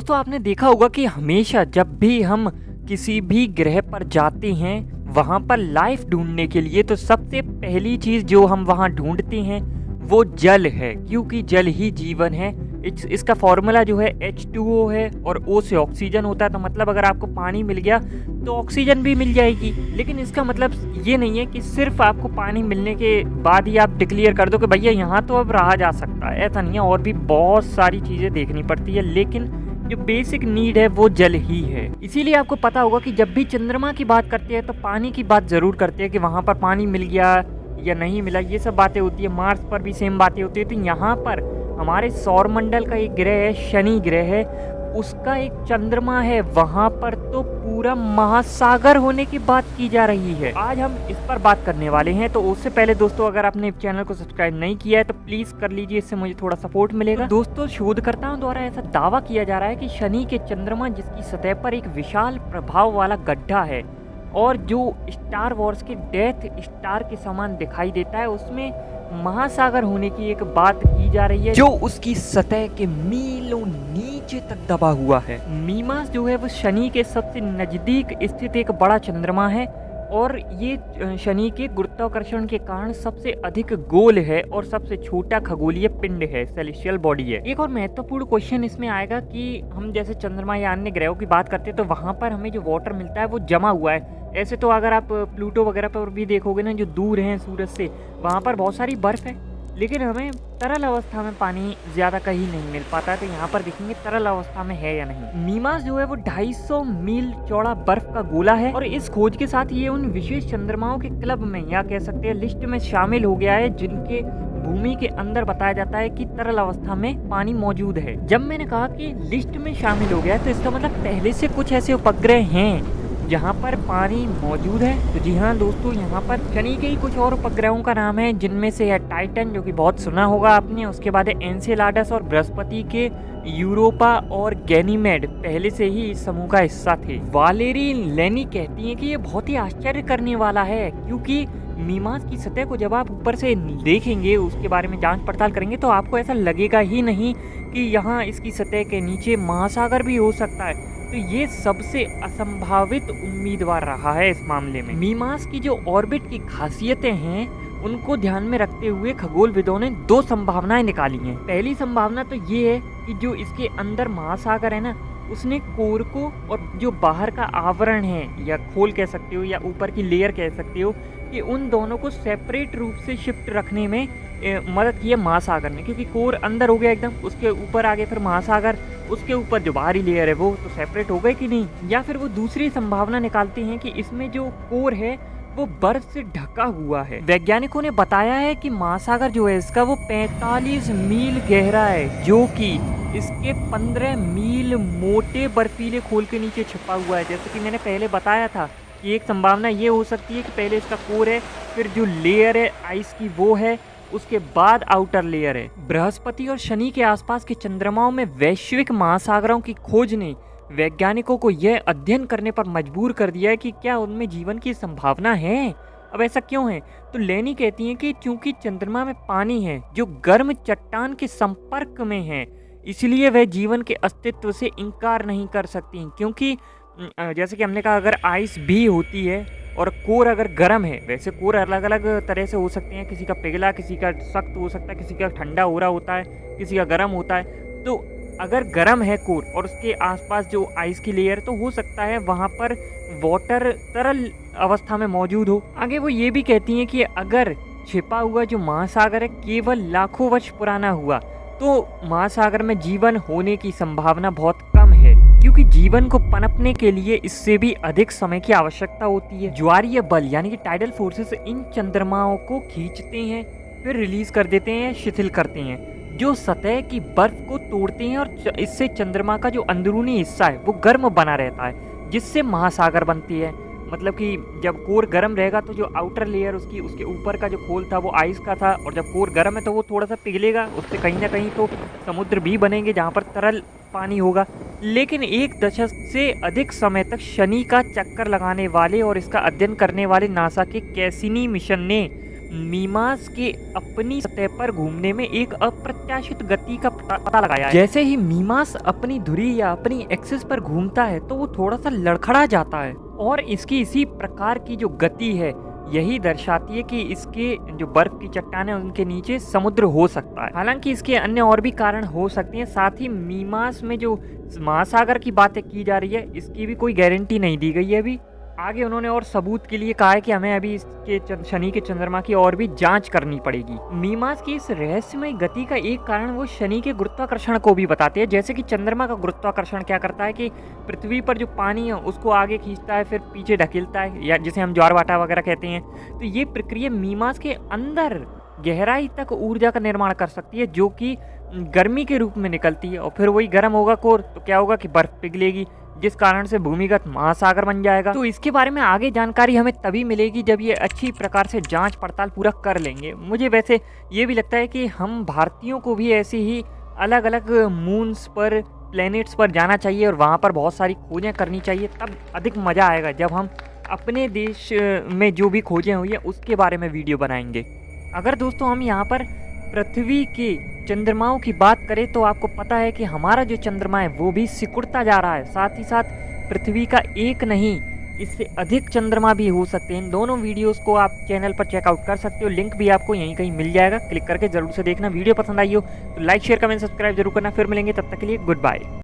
दोस्तों आपने देखा होगा कि हमेशा जब भी हम किसी भी ग्रह पर जाते हैं वहाँ पर लाइफ ढूंढने के लिए तो सबसे पहली चीज़ जो हम वहाँ ढूंढते हैं वो जल है, क्योंकि जल ही जीवन है। इसका फॉर्मूला जो है H2O है और O से ऑक्सीजन होता है। तो मतलब अगर आपको पानी मिल गया तो ऑक्सीजन भी मिल जाएगी। लेकिन इसका मतलब ये नहीं है कि सिर्फ आपको पानी मिलने के बाद ही आप डिक्लेयर कर दो कि भैया यहाँ तो अब रहा जा सकता है। ऐसा नहीं है, और भी बहुत सारी चीज़ें देखनी पड़ती है, लेकिन जो बेसिक नीड है वो जल ही है। इसीलिए आपको पता होगा कि जब भी चंद्रमा की बात करते हैं तो पानी की बात ज़रूर करते हैं कि वहाँ पर पानी मिल गया या नहीं मिला, ये सब बातें होती है। मार्स पर भी सेम बातें होती है। तो यहाँ पर हमारे सौरमंडल का एक ग्रह है, शनि ग्रह है, उसका एक चंद्रमा है, वहाँ पर तो पूरा महासागर होने की बात की जा रही है। आज हम इस पर बात करने वाले हैं। तो उससे पहले दोस्तों अगर आपने चैनल को सब्सक्राइब नहीं किया है तो प्लीज कर लीजिए, इससे मुझे थोड़ा सपोर्ट मिलेगा। तो दोस्तों शोधकर्ताओं द्वारा ऐसा दावा किया जा रहा है कि शनि के चंद्रमा जिसकी सतह पर एक विशाल प्रभाव वाला गड्ढा है और जो स्टार वॉर्स के डेथ स्टार के समान दिखाई देता है, उसमें महासागर होने की एक बात की जा रही है जो उसकी सतह के मीलों नीचे तक दबा हुआ है। मीमास जो है वो शनि के सबसे नजदीक स्थित एक बड़ा चंद्रमा है और ये शनि के गुरुत्वाकर्षण के कारण सबसे अधिक गोल है और सबसे छोटा खगोलीय पिंड है, सेलेस्टियल बॉडी है। एक और महत्वपूर्ण क्वेश्चन इसमें आएगा कि हम जैसे चंद्रमा या अन्य ग्रहों की बात करते हैं तो वहाँ पर हमें जो वाटर मिलता है वो जमा हुआ है। ऐसे तो अगर आप प्लूटो वगैरह पर भी देखोगे ना, जो दूर हैं सूरज से, वहाँ पर बहुत सारी बर्फ़ है, लेकिन हमें तरल अवस्था में पानी ज़्यादा कहीं नहीं मिल पाता है। तो यहाँ पर देखेंगे तरल अवस्था में है या नहीं। मीमास जो है वो 250 मील चौड़ा बर्फ का गोला है और इस खोज के साथ ये उन विशेष चंद्रमाओं के क्लब में या कह सकते हैं लिस्ट में शामिल हो गया है जिनके भूमि के अंदर बताया जाता है कि तरल अवस्था में पानी मौजूद है। जब मैंने कहा कि लिस्ट में शामिल हो गया है तो इसका मतलब पहले से कुछ ऐसे उपग्रह हैं जहाँ पर पानी मौजूद है। तो जी हाँ दोस्तों, यहाँ पर शनि के ही कुछ और उपग्रहों का नाम है, जिनमें से है टाइटन जो कि बहुत सुना होगा आपने, उसके बाद है एनसेलाडस और बृहस्पति के यूरोपा और गैनीमेड पहले से ही इस समूह का हिस्सा थे। वालेरी लेनी कहती हैं कि ये बहुत ही आश्चर्य करने वाला है, क्योंकि मीमास की सतह को जब आप ऊपर से देखेंगे, उसके बारे में जांच पड़ताल करेंगे तो आपको ऐसा लगेगा ही नहीं कि यहाँ इसकी सतह के नीचे महासागर भी हो सकता है। तो ये सबसे असंभावित उम्मीदवार रहा है इस मामले में। मीमास की जो ऑर्बिट की खासियतें हैं उनको ध्यान में रखते हुए खगोलविदों ने 2 संभावनाएं निकाली हैं। पहली संभावना तो ये है कि जो इसके अंदर महासागर है ना, उसने कोर को और जो बाहर का आवरण है या खोल कह सकते हो या ऊपर की लेयर कह सकते हो, कि उन दोनों को सेपरेट रूप से शिफ्ट रखने में मदद की है महासागर ने, क्योंकि कोर अंदर हो गया एकदम, उसके ऊपर आगे फिर महासागर, उसके ऊपर जो बाहरी लेयर है वो तो सेपरेट हो गए कि नहीं। या फिर वो दूसरी संभावना निकालते हैं कि इसमें जो कोर है वो बर्फ से ढका हुआ है। वैज्ञानिकों ने बताया है कि महासागर जो है इसका वो 45 मील गहरा है, जो कि इसके 15 मील मोटे बर्फीले खोल के नीचे छुपा हुआ है। जैसे कि मैंने पहले बताया था कि एक संभावना ये हो सकती है कि पहले इसका कोर है, फिर जो लेयर है आइस की वो है, उसके बाद आउटर लेयर है। बृहस्पति और शनि के आसपास के चंद्रमाओं में वैश्विक महासागरों की खोज ने वैज्ञानिकों को यह अध्ययन करने पर मजबूर कर दिया है कि क्या उनमें जीवन की संभावना है। अब ऐसा क्यों है? तो लेनी कहती हैं कि चूंकि चंद्रमा में पानी है जो गर्म चट्टान के संपर्क में है, इसलिए वह जीवन के अस्तित्व से इनकार नहीं कर सकती। क्योंकि जैसे कि हमने कहा, अगर आइस भी होती है और कोर अगर गर्म है, वैसे कोर अलग अलग तरह से हो सकते हैं, किसी का पिघला, किसी का सख्त हो सकता है, किसी का ठंडा हो रहा होता है, किसी का गर्म होता है। तो अगर गर्म है कोर और उसके आसपास जो आइस की लेयर, तो हो सकता है वहाँ पर वाटर तरल अवस्था में मौजूद हो। आगे वो ये भी कहती हैं कि अगर छिपा हुआ जो महासागर है केवल लाखों वर्ष पुराना हुआ तो महासागर में जीवन होने की संभावना बहुत कम है, क्योंकि जीवन को पनपने के लिए इससे भी अधिक समय की आवश्यकता होती है। ज्वारीय बल यानी कि टाइडल फोर्सेस इन चंद्रमाओं को खींचते हैं, फिर रिलीज कर देते हैं, शिथिल करते हैं, जो सतह की बर्फ को तोड़ते हैं और इससे चंद्रमा का जो अंदरूनी हिस्सा है वो गर्म बना रहता है, जिससे महासागर बनती है। मतलब कि जब कोर गर्म रहेगा तो जो आउटर लेयर उसके ऊपर का जो खोल था वो आइस का था, और जब कोर गर्म है तो वो थोड़ा सा पिघलेगा, उससे कहीं ना कहीं तो समुद्र भी बनेंगे जहाँ पर तरल पानी होगा। लेकिन 1 दशक से अधिक समय तक शनि का चक्कर लगाने वाले और इसका अध्ययन करने वाले नासा के कैसिनी मिशन ने मीमांस के अपनी सतह पर घूमने में एक अप्रत्याशित गति का पता लगाया है। जैसे ही मीमांस अपनी धुरी या अपनी एक्सिस पर घूमता है तो वो थोड़ा सा लड़खड़ा जाता है, और इसकी इसी प्रकार की जो गति है यही दर्शाती है कि इसके जो बर्फ की चट्टान है उनके नीचे समुद्र हो सकता है। हालांकि इसके अन्य और भी कारण हो सकते हैं। साथ ही मीमांस में जो महासागर की बातें की जा रही है इसकी भी कोई गारंटी नहीं दी गई है अभी। आगे उन्होंने और सबूत के लिए कहा है कि हमें अभी इसके शनि के चंद्रमा की और भी जांच करनी पड़ेगी। मीमांस की इस रहस्यमय गति का एक कारण वो शनि के गुरुत्वाकर्षण को भी बताते हैं। जैसे कि चंद्रमा का गुरुत्वाकर्षण क्या करता है कि पृथ्वी पर जो पानी है उसको आगे खींचता है, फिर पीछे ढकेलता है, या जिसे हम ज्वारभाटा वगैरह कहते हैं। तो ये प्रक्रिया मीमांस के अंदर गहराई तक ऊर्जा का निर्माण कर सकती है, जो कि गर्मी के रूप में निकलती है, और फिर वही गर्म होगा कोर तो क्या होगा कि बर्फ पिघलेगी, जिस कारण से भूमिगत महासागर बन जाएगा। तो इसके बारे में आगे जानकारी हमें तभी मिलेगी जब ये अच्छी प्रकार से जांच पड़ताल पूरा कर लेंगे। मुझे वैसे ये भी लगता है कि हम भारतीयों को भी ऐसी ही अलग अलग मून्स पर, प्लैनेट्स पर जाना चाहिए और वहाँ पर बहुत सारी खोजें करनी चाहिए। तब अधिक मज़ा आएगा जब हम अपने देश में जो भी खोजें हुई है उसके बारे में वीडियो बनाएंगे। अगर दोस्तों हम यहाँ पर पृथ्वी के चंद्रमाओं की बात करें तो आपको पता है कि हमारा जो चंद्रमा है वो भी सिकुड़ता जा रहा है। साथ ही साथ पृथ्वी का एक नहीं, इससे अधिक चंद्रमा भी हो सकते हैं। इन दोनों वीडियोस को आप चैनल पर चेकआउट कर सकते हो, लिंक भी आपको यहीं कहीं मिल जाएगा, क्लिक करके जरूर से देखना। वीडियो पसंद आई हो तो लाइक शेयर कमेंट सब्सक्राइब जरूर करना। फिर मिलेंगे, तब तक के लिए गुड बाय।